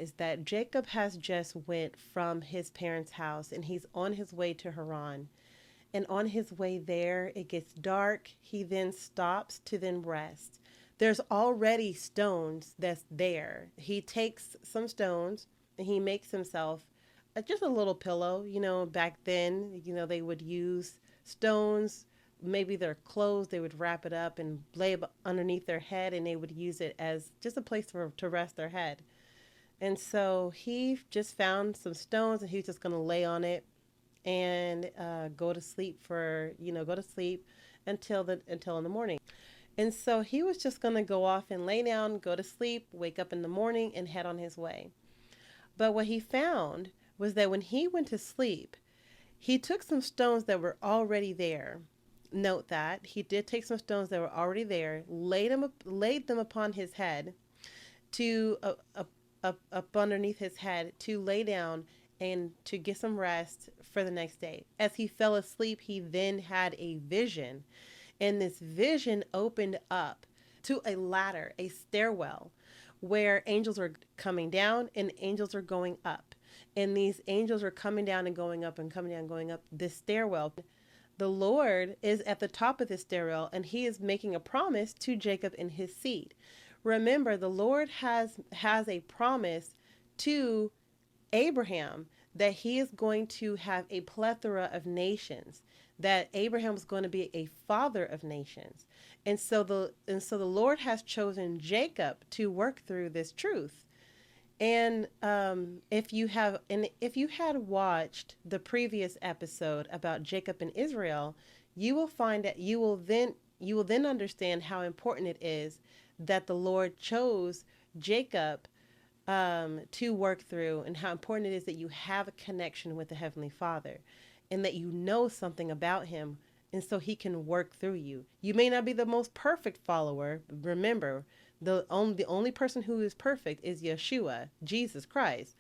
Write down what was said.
is that Jacob has just went from his parents' house and he's on his way to Haran. And on his way there, it gets dark. He then stops to then rest. There's already stones that's there. He takes some stones and he makes himself just a little pillow. Back then, they would use stones, maybe their clothes, they would wrap it up and lay it underneath their head, and they would use it as just a place to rest their head. And so he just found some stones and he's just going to lay on it and go to sleep go to sleep until in the morning. And so he was just going to go off and lay down, go to sleep, wake up in the morning, and head on his way. But what he found was that when he went to sleep, he took some stones that were already there. Note that he did take some stones that were already there, laid them upon his head, to up underneath his head, to lay down and to get some rest for the next day. As he fell asleep, he then had a vision, and this vision opened up to a ladder, a stairwell, where angels are coming down and angels are going up. And these angels are coming down and going up and coming down and going up this stairwell. The Lord is at the top of this stairwell, and he is making a promise to Jacob and his seed. Remember, the Lord has a promise to Abraham that he is going to have a plethora of nations, that Abraham is going to be a father of nations. And so the Lord has chosen Jacob to work through this truth. And if you had watched the previous episode about Jacob and Israel, you will find that you will then understand how important it is that the Lord chose Jacob to work through, and how important it is that you have a connection with the Heavenly Father and that you know something about Him, and so He can work through you. You may not be the most perfect follower. Remember, the only person who is perfect is Yeshua, Jesus Christ.